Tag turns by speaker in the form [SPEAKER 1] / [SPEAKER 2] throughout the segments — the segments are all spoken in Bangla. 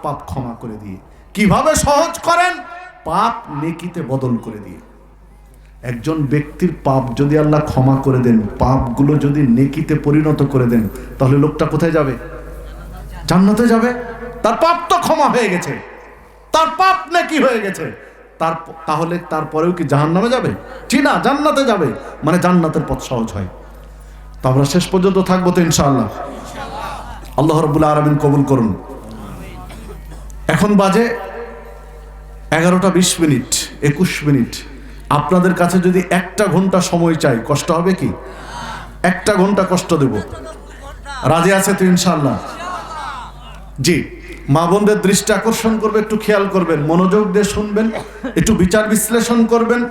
[SPEAKER 1] পাপ ক্ষমা করে দিয়ে। কিভাবে সহজ করেন? পাপ নেকিতে বদল করে দিয়ে। একজন ব্যক্তির পাপ যদি আল্লাহ ক্ষমা করে দেন, পাপগুলো যদি নেকিতে পরিণত করে দেন, তাহলে লোকটা কোথায় যাবে? জান্নাতে যাবে। তার পাপ তো ক্ষমা হয়ে গেছে, তার পাপ নেকি হয়ে গেছে। তাহলে তারপরেও কি জাহান্নামে যাবে? জি না, জান্নাতে যাবে। মানে জান্নাতের পথ সহজ হয়। তো আমরা শেষ পর্যন্ত থাকবো তো ইনশাআল্লাহ। আল্লাহ রাব্বুল আলামিন কবুল করুন। এখন বাজে 11টা 20 মিনিট, 21 মিনিট। আপনাদের কাছে যদি 1 ঘন্টা সময় চাই, কষ্ট হবে কি? 1 ঘন্টা কষ্ট দেব। রাজি আছে তো ইনশাআল্লাহ? জি। মা বোনদের দৃষ্টি আকর্ষণ করবে, একটু খেয়াল করবেন, মনোযোগ দিয়ে শুনবেন, একটু বিচার বিশ্লেষণ করবেন।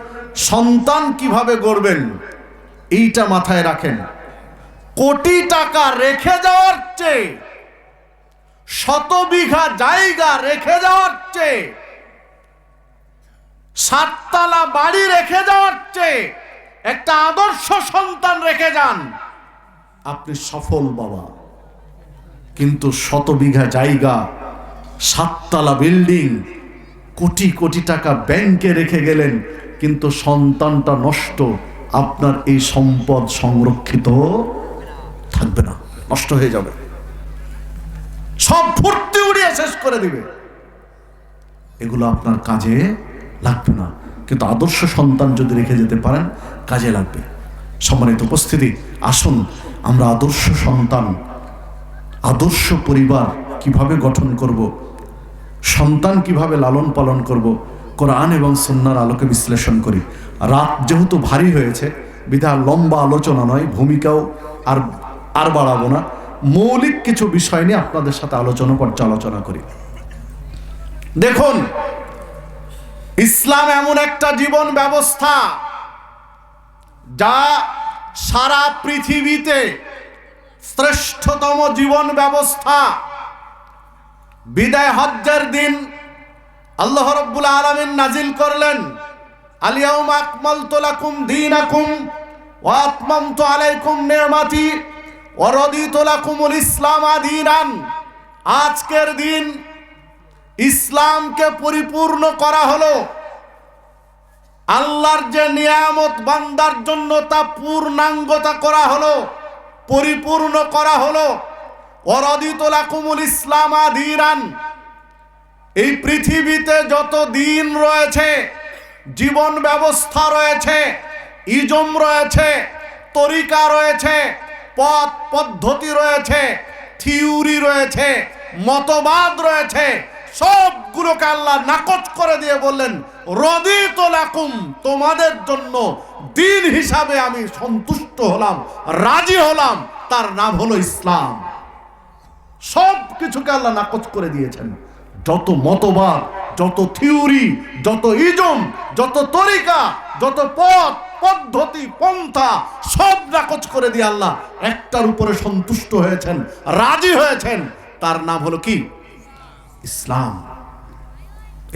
[SPEAKER 1] সন্তান কিভাবে গড়বেন এইটা মাথায় রাখেন। কোটি টাকা রেখে যাওয়ার চেয়ে, 100 বিঘা জায়গা রেখে যাওয়ার চেয়ে, 7 তলা বাড়ি রেখে যাওয়ার চেয়ে একটা আদর্শ সন্তান রেখে যান, আপনি সফল বাবা। কিন্তু 100 বিঘা জায়গা, 7 তলা বিল্ডিং, কোটি কোটি টাকা ব্যাংকে রেখে গেলেন, কিন্তু সন্তানটা নষ্ট, আপনার এই সম্পদ সংরক্ষিত থাকবে না, নষ্ট হয়ে যাবে, সব ফুর্তি উড়িয়ে শেষ করে দিবে। এগুলো আপনার কাজে লাগবে না। কিন্তু আদর্শ সন্তান যদি রেখে যেতে পারেন, কাজে লাগবে। সম্মানিত উপস্থিতি, আসুন আমরা আদর্শ সন্তান, আদর্শ পরিবার কিভাবে গঠন করব, সন্তান কিভাবে লালন পালন করব, কোরআন এবং সুন্নাহর আলোকে বিশ্লেষণ করি। রাত যেহেতু ভারী হয়েছে, বিধায় লম্বা আলোচনা নয়, ভূমিকাও আর বাড়াবো না। মৌলিক কিছু বিষয় নিয়ে আপনাদের সাথে পর্যালোচনা করি। দেখুন, ইসলাম এমন একটা জীবন ব্যবস্থা যা সারা পৃথিবীতে শ্রেষ্ঠতম জীবন ব্যবস্থা। বিদায় হজ্জের দিন আল্লাহ রাব্বুল আলামিন নাজিল করলেন, আল ইয়াউমা আকমালতু লাকুম দীনাকুম ওয়া আতমামতু আলাইকুম নি'মাতি ওয়া রাদিতু লাকুমুল ইসলামা দীনান। আজকের দিন ইসলামকে পরিপূর্ণ করা হলো। আল্লাহর যে নিয়ামত বান্দার জন্য তা পূর্ণাঙ্গতা করা হলো, পরিপূর্ণ করা হলো। ওয়া রাদিতু লাকুমুল ইসলামা দীনান। এই পৃথিবীতে যত দিন রয়েছে, জীবন ব্যবস্থা রয়েছে, ইজম রয়েছে, তরিকা রয়েছে, পথ পদ্ধতি রয়েছে, থিওরি রয়েছে, মতবাদ রয়েছে, সবগুলোকে আল্লাহ নাকচ করে দিয়ে বললেন, রাদিতু লাকুম, তোমাদের জন্য দিন হিসাবে আমি সন্তুষ্ট হলাম, রাজি হলাম, তার নাম হলো ইসলাম। সব কিছুকে আল্লাহ নাকচ করে দিয়েছেন। যত মতবাদ, যত থিওরি, যত ইজম, যত তরিকা, যত পথ পদ্ধতি পন্থা, সব নাকচ করে দিয়ে আল্লাহ একটার উপরে সন্তুষ্ট হয়েছেন, রাজি হয়েছেন, তার নাম হলো কি? ইসলাম।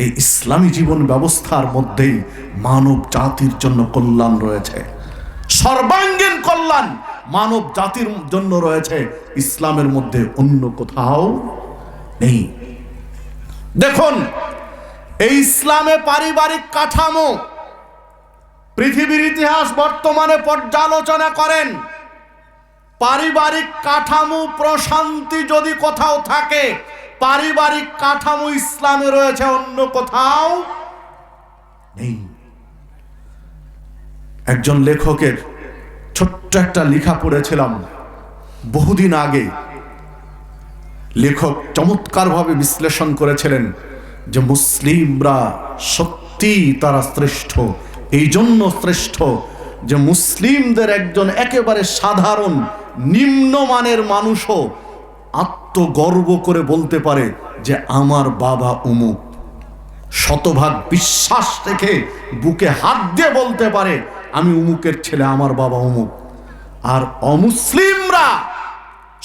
[SPEAKER 1] এই ইসলামী জীবন ব্যবস্থার মধ্যেই মানব জাতির জন্য কল্যাণ রয়েছে, সর্বাঙ্গীন কল্যাণ মানব জাতির জন্য রয়েছে, ইসলামের মধ্যে অন্য কোথাও নেই। দেখুন, এই ইসলামে পারিবারিক কাঠামো, পৃথিবীর ইতিহাস বর্তমানে পর্যালোচনা করেন, পারিবারিক কাঠামো প্রশান্তি যদি কোথাও থাকে, পারিবারিক কাঠামো ইসলামে রয়েছে, অন্য কোথাও নেই। একজন লেখকের ছোট্ট একটা লেখা পড়েছিলাম বহুদিন আগে। লেখক চমৎকারভাবে বিশ্লেষণ করেছিলেন যে মুসলিমরা সত্যি তারা শ্রেষ্ঠ, এই জন্য শ্রেষ্ঠ যে মুসলিমদের একজন একেবারে সাধারণ নিম্নমানের মানুষও আত্মগর্ব করে বলতে পারে যে আমার বাবা অমুক, শতভাগ বিশ্বাস রেখে বুকে হাত দিয়ে বলতে পারে আমি অমুকের ছেলে, আমার বাবা অমুক। আর অমুসলিমরা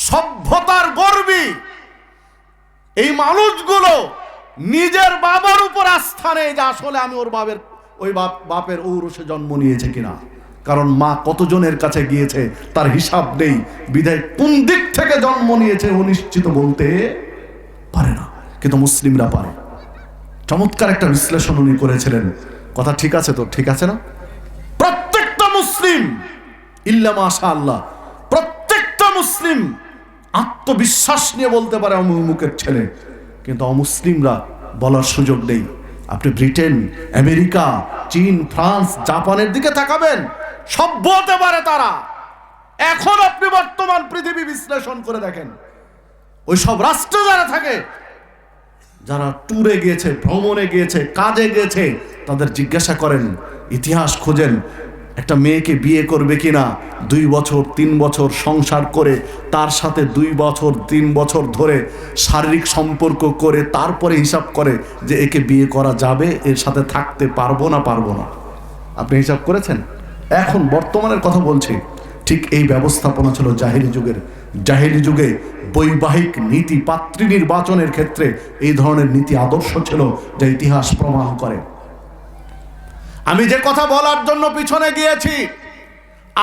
[SPEAKER 1] সভ্যতার গর্বী, এই মানুষগুলো নিজের বাবার উপর আস্থা নেই যে আসলে আমি ওই বাপের ঔরসে জন্ম নিয়েছে কিনা, কারণ মা কতজনের কাছে গিয়েছে তার হিসাব নেই, বিধায় কোন দিক থেকে জন্ম নিয়েছে ও নিশ্চিত বলতে পারে না। কিন্তু মুসলিমরা পারে। চমৎকার একটা বিশ্লেষণ উনি করেছিলেন। কথা ঠিক আছে তো? ঠিক আছে না? প্রত্যেকটা মুসলিম ইল্লা মাশাআল্লাহ, প্রত্যেকটা মুসলিম আত্মবিশ্বাস নিয়ে বলতে পারে আমি অমুকের ছেলে, কিন্তু অমুসলিমরা বলার সুযোগ নেই। আপনি ব্রিটেন, আমেরিকা, চীন, ফ্রান্স, জাপানের দিকে তাকাবেন, সভ্য হতে পারে তারা। এখন আপনি বর্তমান পৃথিবী বিশ্লেষণ করে দেখেন, ওই সব রাষ্ট্রে যারা থাকে, যারা ট্যুরে গিয়েছে, ভ্রমণে গিয়েছে, কাজে গিয়েছে, তাদের জিজ্ঞাসা করেন, ইতিহাস খোঁজেন, একটা মেয়েকে বিয়ে করবে কিনা 2 বছর 3 বছর সংসার করে তার সাথে 2 বছর 3 বছর ধরে শারীরিক সম্পর্ক করে তারপরে হিসাব করে যে একে বিয়ে করা যাবে, এর সাথে থাকতে পারবো না পারবো না। আপনি হিসাব করেছেন? এখন বর্তমানের কথা বলছি, ঠিক এই ব্যবস্থাপনা ছিল জাহেলি যুগের। জাহেলি যুগে বৈবাহিক নীতি, পাত্রী নির্বাচনের ক্ষেত্রে এই ধরনের নীতি আদর্শ ছিল, যা ইতিহাস প্রমাণ করে। আমি যে কথা বলার জন্য পিছনে গিয়েছি,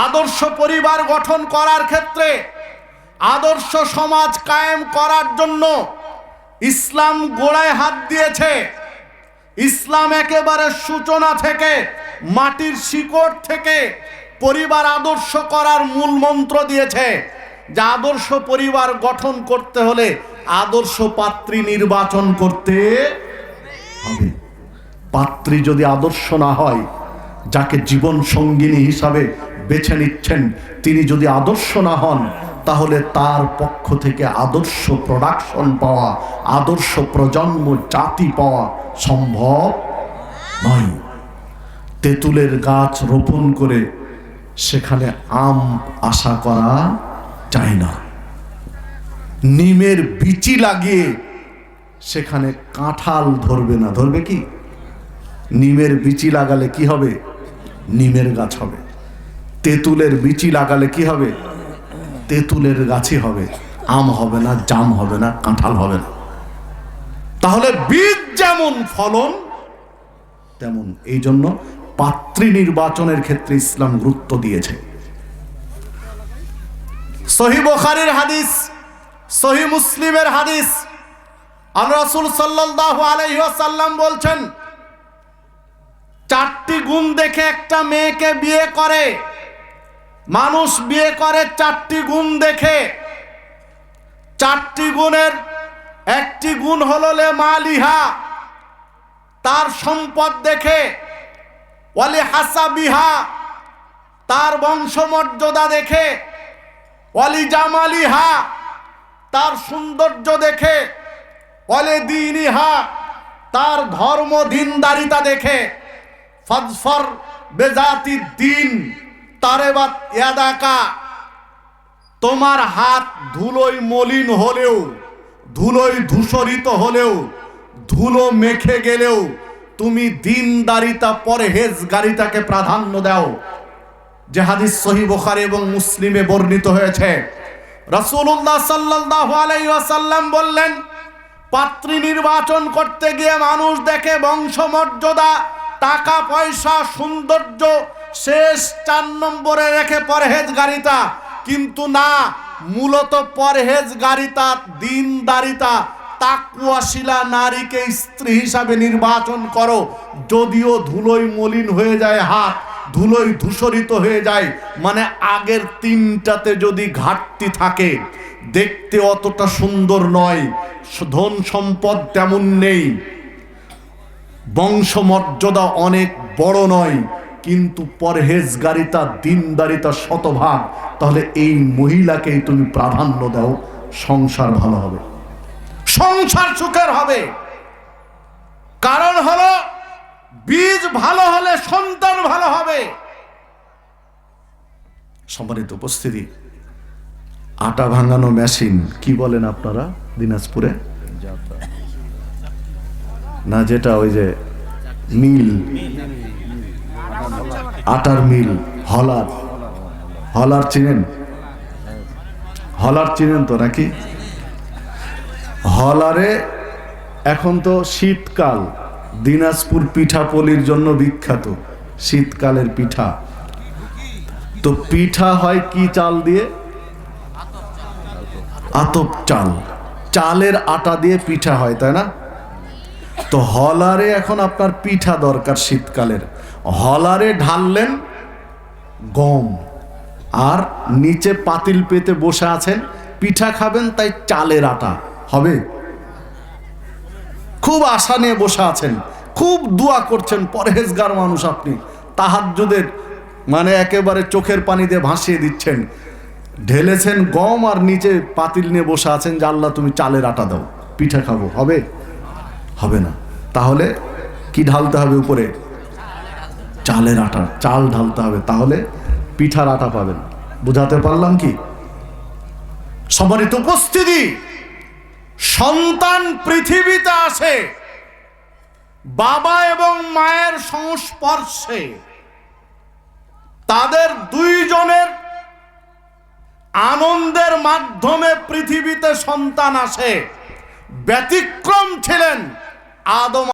[SPEAKER 1] আদর্শ পরিবার গঠন করার ক্ষেত্রে, আদর্শ সমাজ কায়েম করার জন্য ইসলাম গোড়ায় হাত দিয়েছে। ইসলাম একেবারে সূচনা থেকে, মাটির শিকড় থেকে পরিবার আদর্শ করার মূল মন্ত্র দিয়েছে যে আদর্শ পরিবার গঠন করতে হলে আদর্শ পাত্রী নির্বাচন করতে হবে। পাত্রী যদি আদর্শ না হয়, যাকে জীবন সঙ্গিনী হিসাবে বেছে নিচ্ছেন তিনি যদি আদর্শ না হন, তাহলে তার পক্ষ থেকে আদর্শ প্রোডাকশন পাওয়া, আদর্শ প্রজন্ম জাতি পাওয়া সম্ভব নয়। তেঁতুলের গাছ রোপণ করে সেখানে আম আশা করা যায় না। নিমের বিচি লাগিয়ে সেখানে কাঁঠাল ধরবে না। ধরবে কি? নিমের বিচি লাগালে কি হবে? নিমের গাছ হবে। তেঁতুলের বিচি লাগালে কি হবে? তেঁতুলের গাছই হবে, আম হবে না, জাম হবে না, কাঁঠাল হবে না। তাহলে বীজ যেমন ফলন তেমন। এই জন্য পাত্রী নির্বাচনের ক্ষেত্রে ইসলাম গুরুত্ব দিয়েছে। সহিহ বুখারীর হাদিস, সহিহ মুসলিমের হাদিস, আল্লাহ রাসূল সাল্লাল্লাহু আলাইহি ওয়াসাল্লাম বলছেন, 4টি গুণ দেখে একটা মেয়েকে বিয়ে করে। মানুষ বিয়ে করে 4টি গুণ দেখে। 4টি গুণের একটি গুণ হলো লে মালিহা, তার সম্পদ দেখে, ওয়ালি হাসাবিহা, তার বংশমর্যাদা দেখে, ওয়ালি জামালিহা, তার সৌন্দর্য দেখে, ওয়ালি দীনিহা, তার ধর্ম দিনদারিতা দেখে। ফাজফর বেজাতি দিন তারেবাত ইয়াদাকা, তোমার হাত ধুলোয় মলিন হলেও, ধুলোয় ধূসরিত হলেও, ধুলো মেখে গেলেও তুমি দিনদারিতা পরহেজগারিতাকে প্রাধান্য দাও। যে হাদিস সহিহ বুখারী এবং মুসলিমে বর্ণিত হয়েছে। রাসূলুল্লাহ সাল্লাল্লাহু আলাইহি ওয়াসাল্লাম বললেন, পাত্রী নির্বাচন করতে গিয়ে মানুষ দেখে বংশমর্যাদা, টাকা পয়সা, সৌন্দর্য, শেষ 4 নম্বরে রেখে পরহেজগারিতা। কিন্তু না, মূলত পরহেজগারিতা, দিনদারিতা, তাকওয়াশীলা নারীকে স্ত্রী হিসাবে নির্বাচন করো। যদিও ধুলোয় মলিন হয়ে যায় হাত, ধুলোয় ধূসরিত হয়ে যায়, মানে আগের 3টাতে যদি ঘাটতি থাকে, দেখতে অতটা সুন্দর নয়, ধন সম্পদ তেমন নেই, বংশমর্যাদা অনেক বড় নয়, কিন্তু পরহেজগারিতা, দিনদারিতা শতভাগ, তাহলে এই মহিলাকেই তুমি প্রাধান্য দাও। সংসার ভালো হবে, সংসার সুখের হবে। কারণ হলো বীজ ভালো হলে সন্তান ভালো হবে। সম্মানিত উপস্থিতি, আটা ভাঙানো মেশিন কি বলেন আপনারা দিনাজপুরে? না, যেটা ওই যে মিল, আটার মিল, হলার। হলার চিনেন? হলার চিনেন তো নাকি? হলারে এখন তো শীতকাল, দিনাজপুর পিঠাপলির জন্য বিখ্যাত, শীতকালের পিঠা। তো পিঠা হয় কি চাল দিয়ে? আতপ চাল। চালের আটা দিয়ে পিঠা হয়, তাই না? তো হলারে এখন আপনার পিঠা দরকার শীতকালের, হলারে ঢাললেন গম, আর নিচে পাতিল পেতে বসে আছেন, পিঠা খাবেন, তাই চালের আটা হবে। খুব আশা নিয়ে বসে আছেন, খুব দোয়া করছেন, পরহেজগার মানুষ আপনি, তাহাজ্জুদের মানে একেবারে চোখের পানি দিয়ে ভাসিয়ে দিচ্ছেন, ঢেলেছেন গম আর নিচে পাতিল নিয়ে বসে আছেন যে আল্লাহ তুমি চালের আটা দাও, পিঠা খাবো, হবে? হবে না। তাহলে কি ঢালতে হবে উপরে? চালের আটা, চাল ঢালতে হবে, তাহলে পিঠার আটা পাবেন। বুঝাতে পারলাম কি? সম্মানিত উপস্থিতি, সন্তান পৃথিবীতে আসে বাবা এবং মায়ের সংস্পর্শে, তাদের দুইজনের আনন্দের মাধ্যমে পৃথিবীতে সন্তান আসে। ব্যতিক্রম ছিলেন আদম